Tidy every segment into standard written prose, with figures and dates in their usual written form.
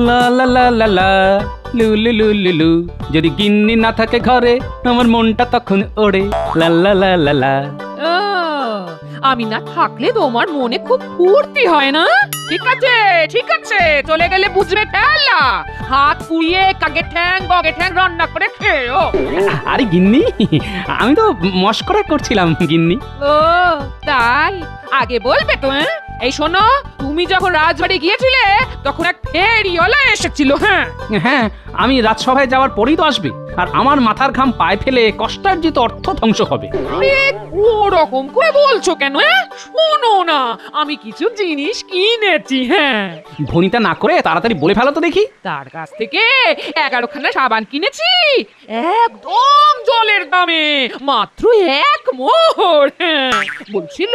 লা লা লা লা লা লু লু লু লু লু। যদি গিন্নি না থাকে ঘরে আমার মনটা তখন ওড়ে লা লা লা লা লা। ও, আমি না থাকলে তোমার মনে খুব ফুর্তি হয় না? ঠিক আছে ঠিক আছে, চলে গেলে বুঝবে ঠেলা। হাত পুড়িয়ে কাকে ঠ্যাং বগে ঠ্যাং রান্না করে খেও। আরে গিন্নি, আমি তো মস্করা করছিলাম গিন্নি। ও তাই, আগে বলবে তো। এই শোনো, তুমি যখন রাজবাড়ি গিয়েছিলে তখন এক ফেরিওয়ালা এসেছিল। হ্যাঁ হ্যাঁ, আমি রাজসভায় যাওয়ার পরেই তো আসবে, আর আমার মাথার ঘাম পায়ে ফেলে কষ্টার্জিত অর্থ ধ্বংস হবে। আরে ওরকম করে বলছো কেন? শোনো না, আমি কিছু জিনিস কিনেছি। হ্যাঁ, ভনিতা না করে তাড়াতাড়ি বলে ফেলো তো দেখি। তার কাছ থেকে 11খানা সাবান কিনেছি, একদম জলের দামে, মাত্র 1 মোহর। হ্যাঁ, বলছিল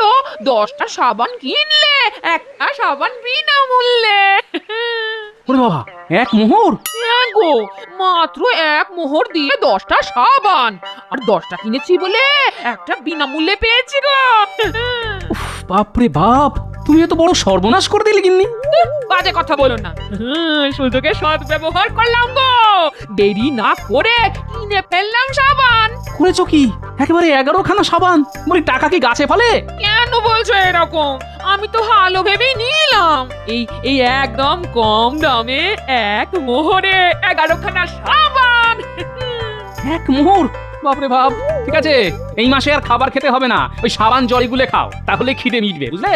10টা সাবান কিনলে একটা সাবান বিনামূল্যে। ওরে বাবা, 1 মোহর! হ্যাঁ গো, মাত্র 1 মোহর দিয়ে 10টা সাবান, আর 10টা কিনেছি বলে একটা বিনামূল্যে পেয়েছি গো। বাপরে বাপ, তুমি এত বড় সর্বনাশ করে দিলে গিন্নি। বাজে কথা বলো না, সুযোগে সৎ ব্যবহার করলাম গো, দেরি না করে কিনে ফেললাম সাবান। করেছো কি? একেবারে 11খানা সাবান! বলি টাকা কি গাছে ফলে? কেন বলছো এরকম? আমি তো ভালো ভেবেই নিলাম। এই একদম কম দামে 1 মোহরে 11খানা সাবান। 1 মোহর! বাপরে বাপ! ঠিক আছে, এই মাসে আর খাবার খেতে হবে না, ওই সাবান জল গুলে খাও, তাহলে খিদে মিটবে, বুঝলে?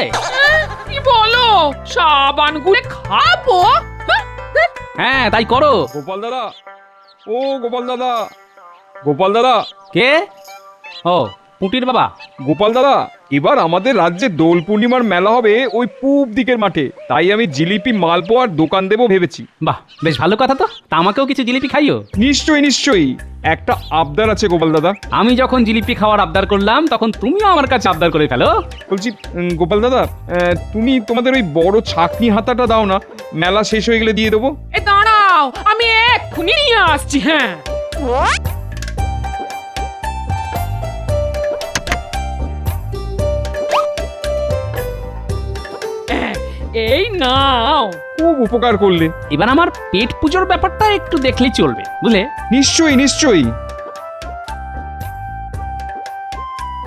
কি বলো, সাবান গুলে খাবো? হ্যাঁ, তাই করো। গোপাল দাদা, ও গোপাল দাদা, গোপাল দাদা, কে? ও, পুটির বাবা। গোপাল দাদা, এবার আমাদের রাজ্যে দোল পূর্ণিমার মেলা হবে ওই পূব দিকের মাঠে, তাই আমি জিলিপি মালপোয়ার দোকান দেবো ভেবেছি। বাহ, বেশ ভালো কথা তো। তা আমাকেও কিছু জিলিপি খাইও। নিশ্চয়ই নিশ্চয়ই, একটা আবদার আছে গোপাল দাদা। আমি যখন জিলিপি খাওয়ার আবদার করলাম তখন তুমিও আমার কাছে আবদার করে ফেলো। বলছি গোপাল দাদা, তুমি তোমাদের ওই বড় ছাকনি হাতাটা দাও না, মেলা শেষ হয়ে গেলে দিয়ে দেবো। এ দাঁড়াও, আমি এক্ষুনি নিয়ে আসছি। হ্যাঁ, এই নাও। খুব উপকার করলে। এবার আমার পেট পুজোর ব্যাপারটা একটু দেখলেই চলবে, বুঝলে? নিশ্চয়ই নিশ্চয়ই।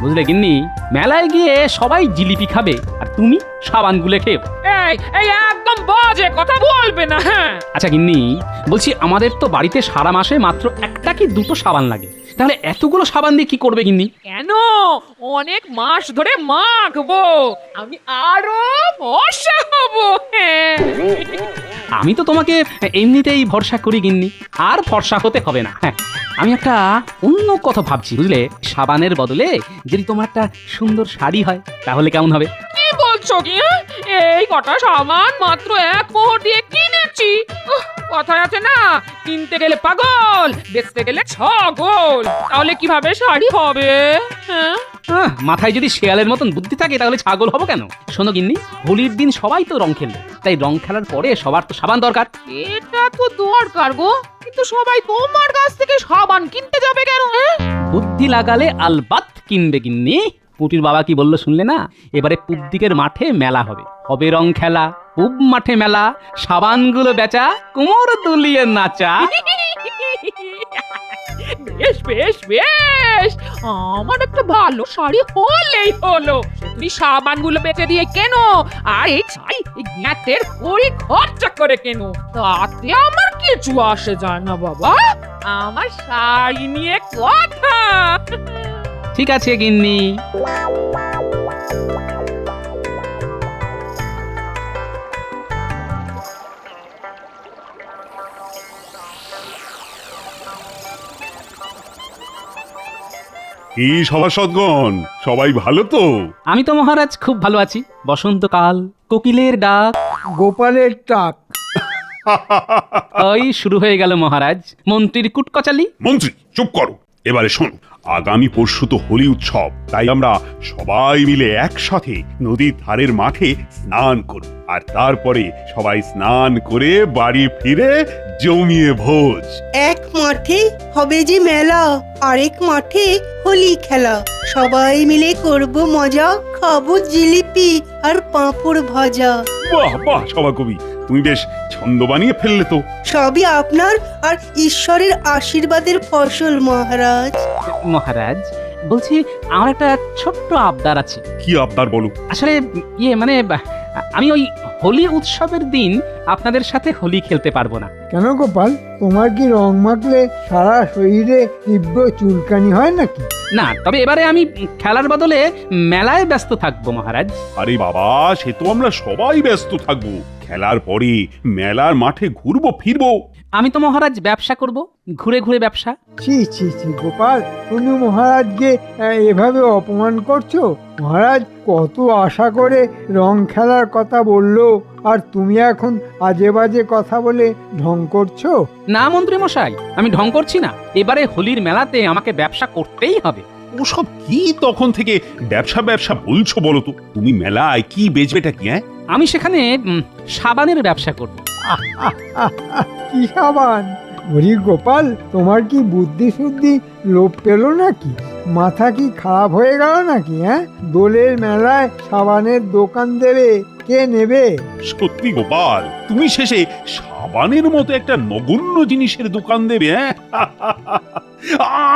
বুঝলে গিন্নি, মেলায় গিয়ে সবাই জিলিপি খাবে আর তুমি সাবান গুলে খেও। এই একদম বাজে কথা বলবে না। হ্যাঁ, আচ্ছা গিন্নি, বলছি আমাদের তো বাড়িতে সারা মাসে মাত্র 1টা কি 2টো সাবান লাগে, তাহলে এতগুলো সাবান দিয়ে কি করবে গিন্নি? কেন? অনেক মাস ধরে মাখবো, আমি আরো ফর্সা হবো। হ্যাঁ, আমি তো তোমাকে এমনিতেই ভরসা করি গিন্নি, আর ফর্সা হতে হবে না। হ্যাঁ, আমি একটা অন্য কথা ভাবছি, বুঝলে? সাবানের বদলে যদি তোমার একটা সুন্দর শাড়ি হয় তাহলে কেমন হবে? কি বলছো কি? এই কটা সামান মাত্র 1 মোহর দিয়ে কিনেছি। কথায় আছে না, কিনতে গেলে পাগল, বেচতে গেলে ছাগল। তাহলে কিভাবে শাড়ি হবে? হ্যাঁ, মাথায় যদি শেয়ালের মতন বুদ্ধি থাকে তাহলে ছাগল হবো কেন? শোনো গিন্নি, হোলির দিন সবাই তো রং খেলবে, তাই রং খেলার পরে সবার তো সাবান দরকার। এটা তো দরকার গো, কিন্তু সবাই তোমার কাছ থেকে সাবান কিনতে যাবে কেন? বুদ্ধি লাগালে আলবাত কিনবে গিন্নি। পুটির বাবা কি বললো শুনলে না? এবারে পূব দিকের মাঠে মেলা হবে, হবে রং খেলা, পূব মাঠে মেলা, সাবানগুলো বেচা, কোমর দুলিয়ে নাচা। বেশ বেশ বেশ, আমার একটা ভালো শাড়ি হলেই হলো। তুমি সাবানগুলো বেচে দিয়ে কেন, আর এই জ্ঞাতের কড়ি খরচা করে কেন, তাতে আমার কিছু আসে যায় না বাবা। আমার শাড়ি নিয়ে কথা। ঠিক আছে গিন্নি। কি সভাসদগণ, সবাই ভালো তো? আমি তো মহারাজ খুব ভালো আছি। বসন্তকাল, কোকিলের ডাক, গোপালের টাক। ওই শুরু হয়ে গেল মহারাজ মন্ত্রীর কুটকচালি। মন্ত্রী চুপ করো। এবারে শোনো, আগামী পরশু তো হোলি উৎসব, তাই আমরা সবাই মিলে একসাথে নদীর ধারের মাঠে স্নান করব, আর তারপরে সবাই স্নান করে বাড়ি ফিরে জমিয়ে ভোজ। এক মাঠে হবে যে মেলা, আরেক মাঠে হোলি খেলা, সবাই মিলে করব মজা, খাবো জিলিপি আর পাঁপড় ভাজা। বাহ বাহ সভাকবি, তুমি বেশ ছন্দ বানিয়ে ফেললে তো। সবই আপনার আর ঈশ্বরের আশীর্বাদের ফসল মহারাজ। মহারাজ বলছি, আমার একটা ছোট্ট আবদার আছে। কি আবদার বলো? আসলে মানে আমি ওই হোলি উৎসবের দিন আপনাদের সাথে হোলি খেলতে পারবো না। কেন গোপাল, তোমার কি রং মাখলে সারা শরীরে তীব্র চুলকানি হয় নাকি? না, তবে এবারে আমি খেলার বদলে মেলায় ব্যস্ত থাকবো মহারাজ। আরে বাবা, সে তো আমরা সবাই ব্যস্ত থাকবো। খেলার পরে মেলার মাঠে ঘুরবো ফিরবো। আমি তো মহারাজ ব্যবসা করব, ঘুরে ঘুরে ব্যবসা। ছি ছি ছি গোপাল, তুমি মহারাজকে এভাবে অপমান করছো। মহারাজ কত আশা করে রং খেলার কথা বললো, আর তুমি এখন আজে বাজে কথা বলে ঢং করছো। না মন্ত্রী মশাই, আমি ঢং করছি না। এবারে হোলির মেলাতে আমাকে ব্যবসা করতেই হবে। ওসব কি তখন থেকে ব্যবসা ব্যবসা বলছো বলো তো? তুমি মেলায় কি বেচবেটা কি? আমি সেখানে সাবানের ব্যবসা করব। কি সাবান? ওরে গোপাল, তোমার কি বুদ্ধি শুদ্ধি লোপ পেল নাকি? মাথা কি খারাপ হয়ে গেল নাকি? দোলের মেলায় সাবানের দোকান দেবে, কে নেবে? সত্যি গোপাল, তুমি শেষে সাবানের মতো একটা নগণ্য জিনিসের দোকান দেবে?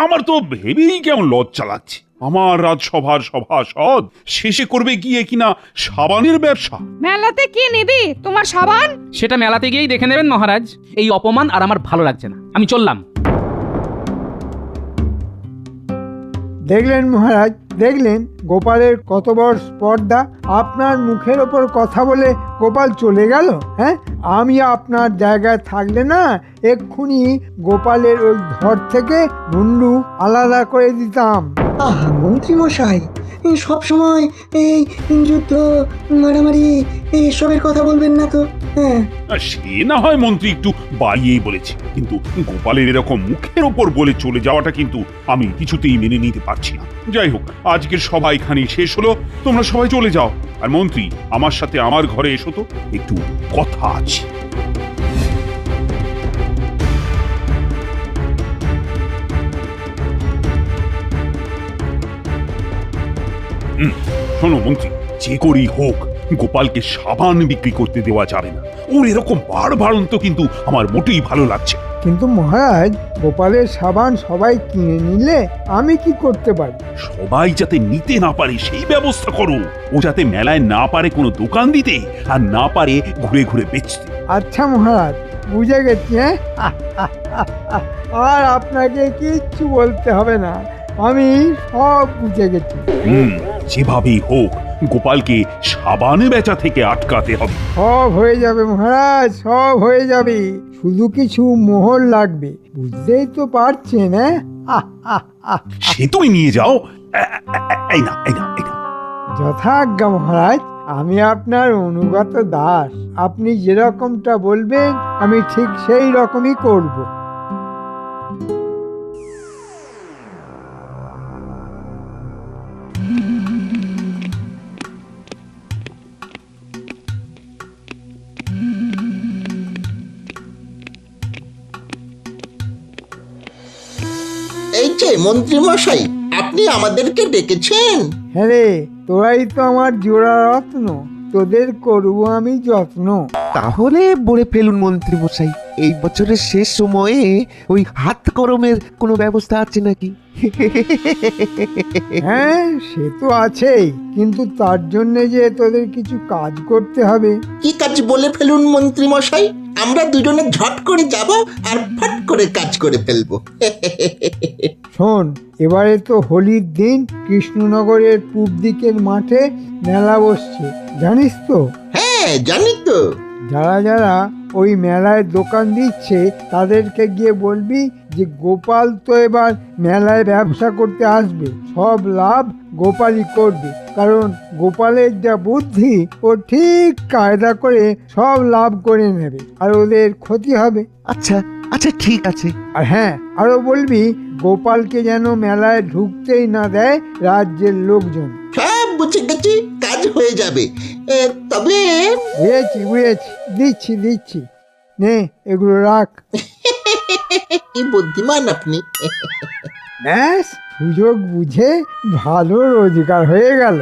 আমার তো ভেবেই কেমন লজ্জা লাগছে। আমার রাজসভার সভাসদ শেষে করবে গিয়ে কিনা সাবানের ব্যবসা। মেলাতে কি নিবি তোমার সাবান? সেটা মেলাতে গিয়েই দেখে নেবেন মহারাজ। এই অপমান আর আমার ভালো লাগছে না, আমি চললাম। দেখলেন মহারাজ, দেখলেন গোপালের কত বড় স্পর্ধা। আপনার মুখের ওপর কথা বলে গোপাল চলে গেল। আমি আপনার জায়গায় থাকলে না এক্ষুনি গোপালের ওই ঘর থেকে মুন্ডু আলাদা করে দিতাম। আহা মন্ত্রী মশাই, সব সময় এই যুদ্ধ মারামারি এসবের কথা বলবেন না তো। হ্যাঁ, সে না হয় মন্ত্রী একটু বাড়িয়েই বলেছে, কিন্তু গোপালের এরকম মুখের ওপর বলে চলে যাওয়াটা কিন্তু আমি কিছুতেই মেনে নিতে পারছি না। যাই হোক, আজকের সভা এখানেই শেষ হলো। তোমরা সবাই চলে যাও। আর মন্ত্রী, আমার সাথে আমার ঘরে এসো তো, একটু কথা আছে। শোনো মন্ত্রী, যে করেই হোক গোপালকে সাবান বিক্রি করতে দেওয়া যাবে না। ওর এরকম বাড়বাড়ন্ত কিন্তু আমার মোটেই ভালো লাগছে। কিন্তু মহারাজ, গোপালের সাবান সবাই কিনে নিলে আমি কি করতে পারি? সবাই যাতে নিতে না পারে সেই ব্যবস্থা করো। ও যাতে মেলায় না পারে কোনো দোকান দিতে, আর না পারে ঘুরে ঘুরে বেচতে। আচ্ছা মহারাজ, বুঝে গেছি। আর আপনাকে কিচ্ছু বলতে হবে না, আমি সব বুঝে গেছি। যেভাবেই হোক গোপালকে সাবান বেচা থেকে আটকাতে হবে। সব হয়ে যাবে মহারাজ, সব হয়ে যাবে। শুধু কিছু মোহর লাগবে, বুঝতেই তো পারছেন। সে তুমি নিয়ে যাও। এই না, এই না, এই না। যথাজ্ঞা মহারাজ, আমি আপনার অনুগত দাস। আপনি যেরকমটা বলবেন আমি ঠিক সেই রকমই করব। এই যে মন্ত্রী মশাই, আপনি আমাদেরকে ডেকেছেন? হ্যাঁ রে, তোরাই তো আমার জোড়া রত্ন, তোদের করব আমি যত্ন। তাহলে বলে ফেলুন মন্ত্রী মশাই, এই বছরের শেষ সময়ে ওই হাত গরমের কোনো ব্যবস্থা আছে নাকি? হ্যাঁ, সে তো আছেই, কিন্তু তার জন্য যে তোদের কিছু কাজ করতে হবে। কি কাজ বলে ফেলুন মন্ত্রী মশাই, আমরা দুজনে ঝট করে যাব আর ফট করে কাজ করে ফেলবো। শোন, এবারে তো হোলির দিন কৃষ্ণনগরের পূব দিকের মাঠে মেলা বসছে, জানিস তো? হ্যাঁ জানি তো। যারা যারা ওই মেলায় দোকান দিচ্ছে তাদেরকে গিয়ে বলবি যে গোপাল তো এবার মেলায় ব্যবসা করতে আসবে, সব লাভ গোপালই করবে। কারণ গোপালের যা বুদ্ধি, ও ঠিক কায়দা করে সব লাভ করে নেবে, আর ওদের ক্ষতি হবে। আচ্ছা আচ্ছা, ঠিক আছে। আর হ্যাঁ, আরো বলবি গোপালকে যেন মেলায় ঢুকতেই না দেয় রাজ্যের লোকজন। সব বুঝে গেছি, কাজ হয়ে যাবে। তবে বুঝেছি, দিচ্ছি দিচ্ছি, নে এগুলো রাখ। কি বুদ্ধিমান আপনি। ব্যাস, সুযোগ বুঝে ভালো রোজগার হয়ে গেল।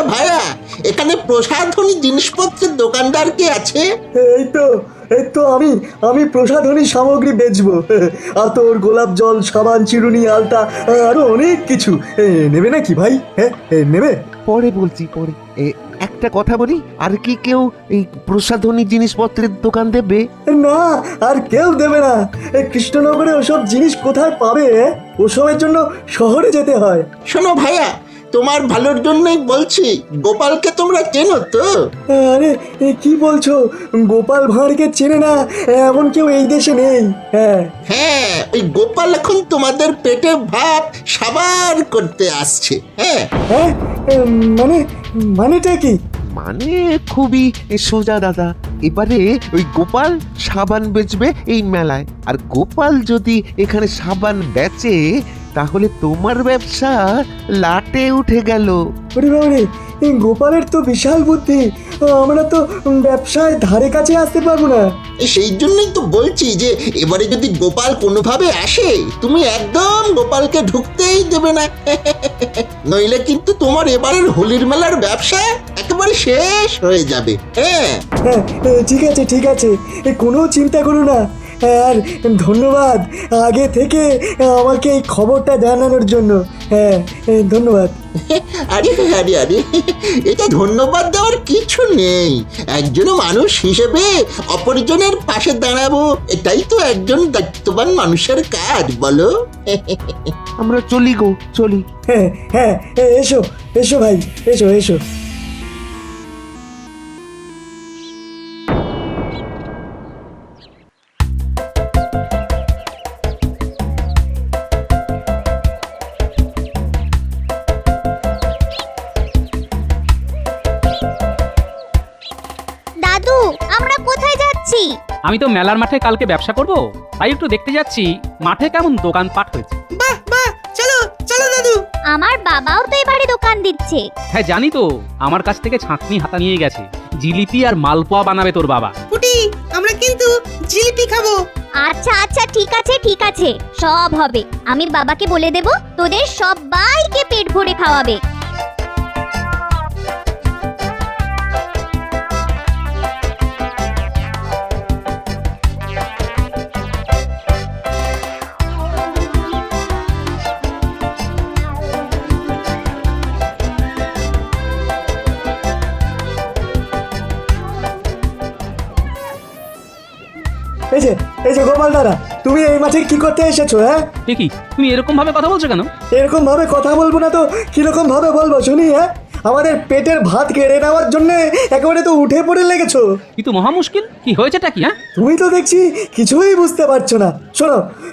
আচ্ছা ভাইয়া, এখানে প্রসাধনী জিনিসপত্রের দোকানদার কে আছে? এই তো আমি প্রসাধনী সামগ্রী বেচবো। আতর, গোলাপ জল, সাবান, চিরুনি, আলতা, আরো অনেক কিছু। নেবে নাকি ভাই? হ্যাঁ, নেবে? পরে বলছি পরে। একটা কথা বলি, আর কি কেউ এই প্রসাধনী জিনিসপত্রের দোকান দেবে? না, আর কেউ দেবে না। কৃষ্ণনগরে ওসব জিনিস কোথায় পাবে? ওসবের জন্য শহরে যেতে হয়। শোনো ভাইয়া, তোমার ভালোর জন্যই বলছি, গোপালকে তোমরা চেনো তো? আরে কি বলছো? গোপাল ভাঁড়কে চেনে না এমন কেউ এই দেশে নেই। হ্যাঁ হ্যাঁ, ওই গোপাল এখন তোমাদের পেটে ভাত সাবার করতে আসছে। হ্যাঁ, হ্যাঁ, মানেটা কি? মানে খুবই সোজা দাদা। এবারে ওই গোপাল সাবান বেচবে এই মেলায়, আর গোপাল যদি এখানে সাবান বেচে তাহলে তোমার ব্যবসা লাটে উঠে গেল। ওরে বাবারে, এই গোপালের তো বিশাল বুদ্ধি। আমরা তো ব্যবসায় ধারে কাছে আসতে পারবো না। সেই জন্যই তো বলছি যে এবারে যদি গোপাল কোনোভাবে আসে, তুমি একদম গোপালকে ঢুকতেই দেবে না। নইলে কিন্তু তোমার এবারের হোলির মেলার ব্যবসা একেবারে শেষ হয়ে যাবে। হ্যাঁ হ্যাঁ, ঠিক আছে, কোনো চিন্তা করো না। আর ধন্যবাদ আগে থেকে আমাকে এই খবরটা জানানোর জন্য। হ্যাঁ, ধন্যবাদ। আরে আরে আরে, এটা ধন্যবাদ দেওয়ার কিছু নেই। একজন মানুষ হিসেবে অপরজনের পাশে দাঁড়াবো, এটাই তো একজন দায়িত্ববান মানুষের কাজ, বলো? আমরা চলি গো, চলি। হ্যাঁ হ্যাঁ, এসো ভাই, এসো। দাদু, আমরা কোথায় যাচ্ছি? আমি তো মেলার মাঠে কালকে ব্যবসা করব, তাই একটু দেখতে যাচ্ছি মাঠে কেমন দোকানপাট হয়েছে। বাহ বাহ, চলো দাদু। আমার বাবাও তো এবারে দোকান দিচ্ছে। হ্যাঁ জানি তো, আমার কাছ থেকে ছাঁকনি হাতা নিয়ে গেছে। জিলিপি আর মালপোয়া বানাবে তোর বাবা। পুটি, আমরা কিন্তু জিলিপি খাবো। আচ্ছা আচ্ছা, ঠিক আছে, সব হবে। আমি বাবাকে বলে দেব, তোদের সবাইকে পেট ভরে খাওয়াবে। এই যে গোপাল দাদা, তুমি এই মাঠে কি করতে এসেছো? হ্যাঁ, ঠিকই, তুমি এরকম ভাবে কথা বলছো কেন? এরকম ভাবে কথা বলবো না তো কিরকম ভাবে বলবো শুনি? হ্যাঁ, আমাদের পেটের ভাত কেড়ে নেওয়ার জন্য একেবারে তো উঠে পড়ে লেগেছো। কিন্তু মহা মুশকিল, কি হয়েছেটা কি? হ্যাঁ, তুমি তো দেখছি কিছুই বুঝতে পারছো না।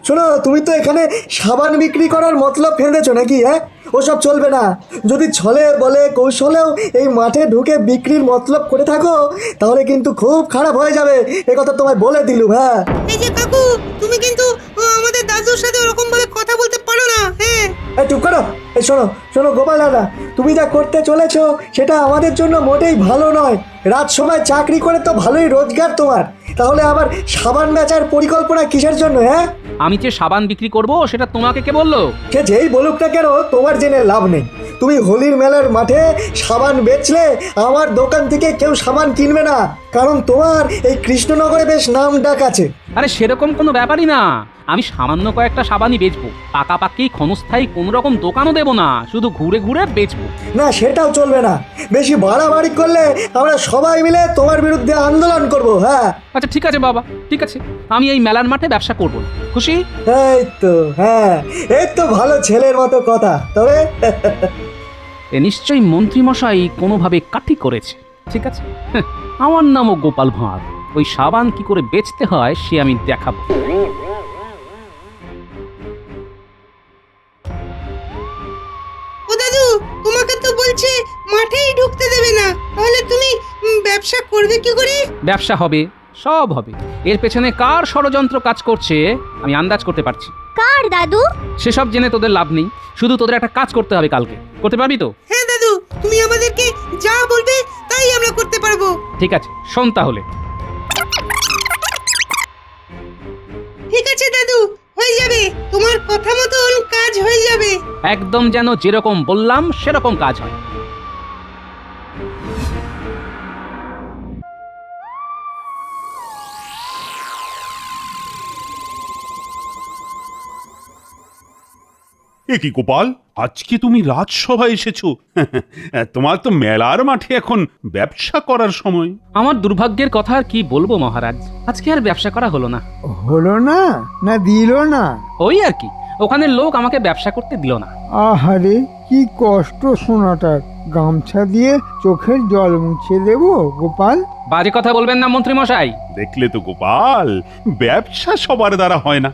শোনো, তুমি তো এখানে সাবান বিক্রি করার মতলব ফেলেছো নাকি? হ্যাঁ, ওসব চলবে না। যদি ছলে বলে কৌশলেও এই মাঠে ঢুকে বিক্রির মতলব করে থাকো, তাহলে কিন্তু খুব খারাপ হয়ে যাবে। এ কথা তোমায় বলে দিলুম। হ্যাঁ, এই যে কাকু, তুমি কিন্তু আমাদের দাদুর সাথে ওরকম ভাবে কথা বলতে পারো না। হ্যাঁ, এই চুপ করো। এই শোনো গোপাল দাদা, তুমি যা করতে চলেছো সেটা আমাদের জন্য মোটেই ভালো নয়। রাত সময় চাকরি করে তো ভালোই রোজগার তোমার, তাহলে আবার সাবান বেচার পরিকল্পনা কিসের জন্য? হ্যাঁ, আমি যে সাবান বিক্রি করব সেটা তোমাকে কে বললো? সে যেই বলুক না কেন, তোমার জেনে লাভ নেই। তুমি হোলির মেলার মাঠে সাবান বেচলে আমার দোকান থেকে কেউ সাবান কিনবে না, কারণ তোমার এই কৃষ্ণনগরে বেশ নাম ডাক আছে। আরে সেরকম কোনো ব্যাপারই না, আমি সামান্য কয়েকটা সাবানই বেচবো। পাকাপাকি ক্ষণস্থায়ী কোনো রকম দোকানও দেবো না, শুধু ঘুরে ঘুরে বেচবো। না, সেটাও চলবে না। বেশি বাড়াবাড়ি করলে আমরা সবাই মিলে তোমার বিরুদ্ধে আন্দোলন করব। হ্যাঁ, আচ্ছা ঠিক আছে বাবা, ঠিক আছে, আমি এই মেলার মাঠে ব্যবসা করবো। খুশি? হ্যাঁ, এই তো ভালো ছেলের মতো কথা। তবে এ নিশ্চয়ই মন্ত্রী মশাই কোনোভাবে কাঠি করেছে। ঠিক আছে, আমার নামও গোপাল ভাঁড়। ওই সাবান কি করে বেচতে হয় সে আমি দেখাবো। ও দাদু, তোমাকে তো বলছে মাঠেই ঢুকতে দেবে না, তাহলে তুমি ব্যবসা করবে কি করে? ব্যবসা হবে, সব হবে। এর পেছনে কার ষড়যন্ত্র কাজ করছে আমি আন্দাজ করতে পারছি। কার দাদু? সেসব জেনে তোদের লাভ নেই, শুধু তোদের একটা কাজ করতে হবে কালকে। করতে পারবি তো? হ্যাঁ দাদু, তুমি আমাদেরকে যা বলবে তাই আমরা করতে পারবো। ঠিক আছে, শোন তাহলে। ঠিক আছে দাদু, হয়ে যাবে। তোমার কথা মতন কাজ হয়ে যাবে। একদম যেন যেরকম বললাম সেরকম কাজ হয়। এ কি গোপাল, আজকে তুমি রাজসভায় এসেছো? তোমার তো মেলার মাঠে এখন ব্যবসা করার সময়। আমার দুর্ভাগ্যের কথা আর কি বলবো মহারাজ, আজকে আর ব্যবসা করা হলো না। হলো না না দিল না? ওই আর কি, ওখানের লোক আমাকে ব্যবসা করতে দিল না। আহারে কি কষ্ট শোনাটার। গামছা দিয়ে চোখের জল মুছে দেবো গোপাল? বাজে কথা বলবেন না মন্ত্রী মশাই। দেখলে তো গোপাল, ব্যবসা সবার দ্বারা হয় না।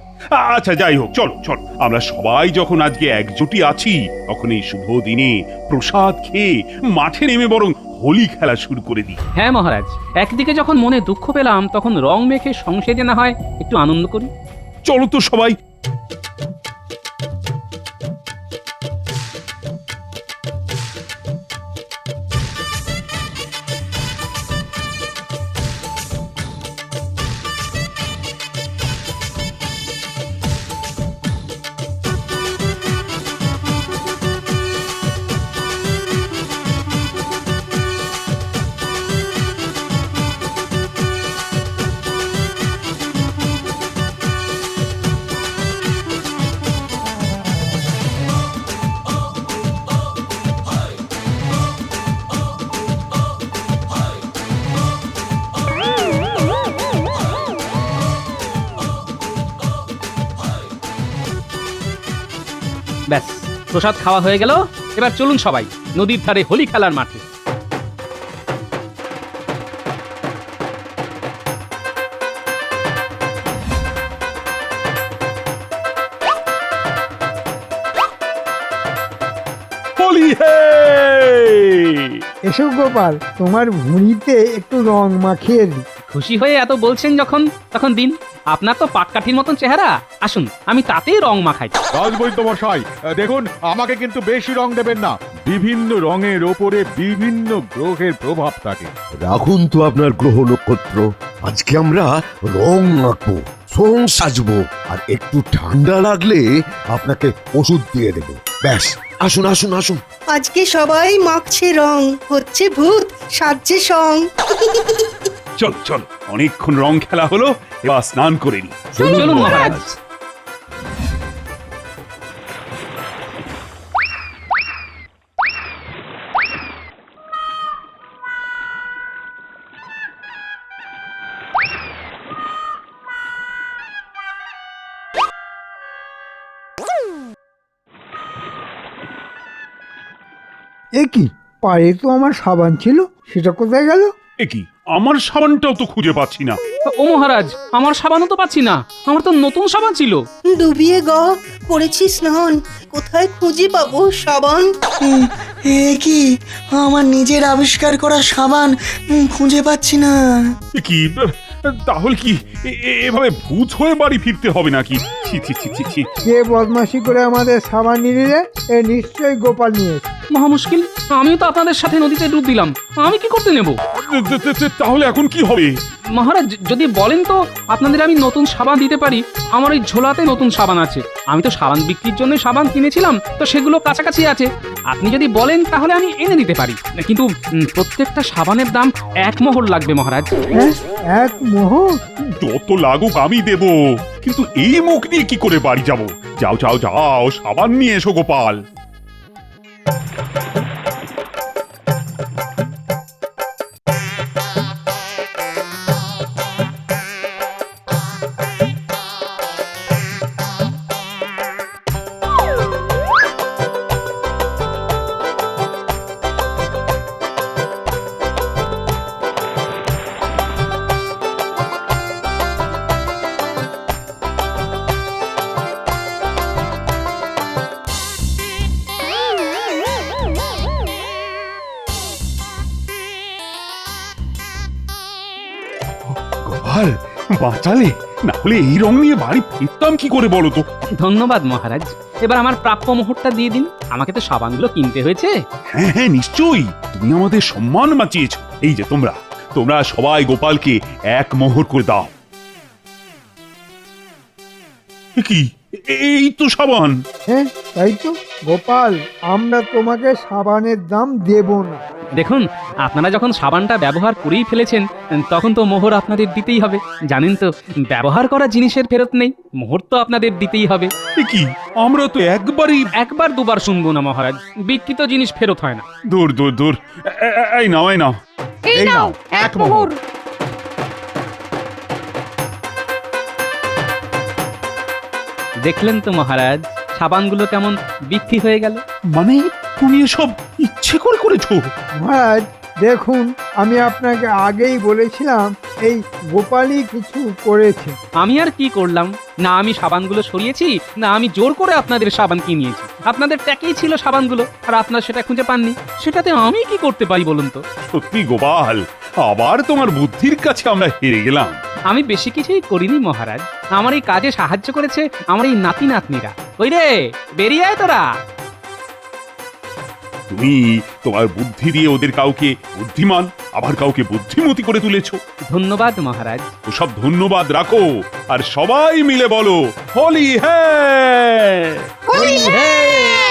আচ্ছা যাই হোক, চলো চলো, আমরা সবাই যখন আজকে একজুটি আছি, তখন এই শুভ দিনে প্রসাদ খেয়ে মাঠে নেমে বরং হোলি খেলা শুরু করে দিই। হ্যাঁ মহারাজ, একদিকে যখন মনে দুঃখ পেলাম, তখন রং মেখে সংসেজে না হয় একটু আনন্দ করি। চলো তো সবাই। ব্যাস, প্রসাদ খাওয়া হয়ে গেল। এবার চলুন সবাই নদীর ধারে হোলি খেলার মাঠে। হোলি হে! এসো গোপাল, তোমার ভুঁড়িতে একটু রং মাখিয়ে দিই। খুশি হয়ে এত বলছেন যখন, তখন দিন। আপনার তো পাটকাঠির মতন চেহারা, আসুন আমি তাতেই রং মাখাই। রাজবৈদ্য মশাই, দেখুন আমাকে কিন্তু বেশি রং দেবেন না। বিভিন্ন রঙের ওপরে বিভিন্ন গ্রহের প্রভাব থাকে। রাখুন তো আপনার গ্রহ নক্ষত্র। আজকে আমরা রং আঁকবো, সোং সাজবো, আর একটু ঠান্ডা লাগলে আপনাকে ওষুধ দিয়ে দেব। ব্যাস, আসুন আসুন আসুন। আজকে সবাই মাখছে রং, হচ্ছে ভূত, সাজছে সং। চলো চলো, অনেকক্ষণ রং খেলা হলো, এবার স্নান করে নি। চলুন মহারাজ। এ কি, পায়ে তো আমার সাবান ছিল, সেটা কোথায় গেল? এ কি, আমার সাবানটাও তো খুঁজে পাচ্ছি না। ও মহারাজ, আমার সাবানও তো পাচ্ছি না। আমার তো নতুন সাবান ছিল। ডুবিয়ে করেছি স্নান, কোথায় খুঁজে পাবো সাবান? এ কি, আমার নিজের আবিষ্কার করা সাবান খুঁজে পাচ্ছি না। এ কি, তাহলে কি এভাবে ভূত হয়ে বাড়ি ফিরতে হবে নাকি? ছি ছি ছি ছি ছি। কে বদমাশি করে আমাদের সাবান নিয়ে নিলে? এ নিশ্চয়ই গোপাল নিয়েছে। মহা মুশকিল, আমিও তো আপনাদের সাথে নদীতে ডুব দিলাম, আমি কি করতে নেব? তাহলে এখন কি হবে? মহারাজ যদি বলেন তো আপনাদের আমি নতুন সাবান দিতে পারি। আমার ওই ঝোলাতে নতুন সাবান আছে। আমি তো সাবান বিক্রির জন্য সাবান কিনেছিলাম, তো সেগুলো কাছাকাছি আছে। আপনি যদি বলেন তাহলে আমি এনে দিতে পারি, কিন্তু প্রত্যেকটা সাবানের দাম 1 মোহর লাগবে মহারাজ। হ্যাঁ, 1 মোহর? যত লাগুক আমি দেব, কিন্তু এই মুখ নিয়ে কি করে বাড়ি যাব? যাও যাও যাও, সাবান নিয়ে এসো গোপাল। গোপাল, বাঁচালে, না হলে এই রং নিয়ে বাড়ি ফিরতাম কি করে বলো তো? ধন্যবাদ মহারাজ, এবার আমার প্রাপ্য মোহরটা দিয়ে দিন। আমাকে তো সাবানগুলো কিনতে হয়েছে। হ্যাঁ হ্যাঁ নিশ্চয়ই, তুমি আমাদের সম্মান বাঁচিয়েছো। এই যে তোমরা তোমরা সবাই গোপালকে 1 মোহর করে দাও। এ কি, এই তো সাবান। হ্যাঁ তাই তো গোপাল, আমরা তোমাকে সাবানের দাম দেব না। দেখুন, আপনারা যখন সাবানটা ব্যবহার করেই ফেলেছেন, তখন তো মোহর আপনাদের দিতেই হবে। জানেন তো, ব্যবহার করা জিনিসের ফেরত নেই, মোহর তো আপনাদের দিতেই হবে। এ কি, আমরা তো একবারই। একবার দুবার শুনবো না মহারাজ, বিকৃত জিনিস ফেরত হয় না। দূর দূর দূর, এই নাও এই নাও। এই নাও এক মোহর। দেখলেন তো মহারাজ, সাবানগুলো কেমন বিক্রি হয়ে গেল। মানে তুমি এসব ইচ্ছে করে করেছো? মহারাজ দেখুন, আমি আপনাকে আগেই বলেছিলাম এই গোপালই কিছু করেছে। আমি আর কি করলাম? না আমি সাবানগুলো সরিয়েছি, না আমি জোর করে আপনাদের সাবান কিনিয়েছি। আপনাদের ট্যাকেই ছিল সাবানগুলো, আর আপনারা সেটা খুঁজে পাননি। সেটাতে আমি কি করতে পারি বলুন তো? সত্যি গোপাল, আবার তোমার বুদ্ধির কাছে আমরা হেরে গেলাম। আমি বেশি কিছুই করিনি মহারাজ, আমার এই কাজে সাহায্য করেছে আমার এই নাতি নাতনিরা। ওই রে, বেরিয়ে আয় তোরা। তুমি তোমার বুদ্ধি দিয়ে ওদের কাউকে বুদ্ধিমান, আবার কাউকে বুদ্ধিমতী করে তুলেছো। ধন্যবাদ মহারাজ। ওসব ধন্যবাদ রাখো, আর সবাই মিলে বলো হোলি হ্যায়। হোলি হ্যায়।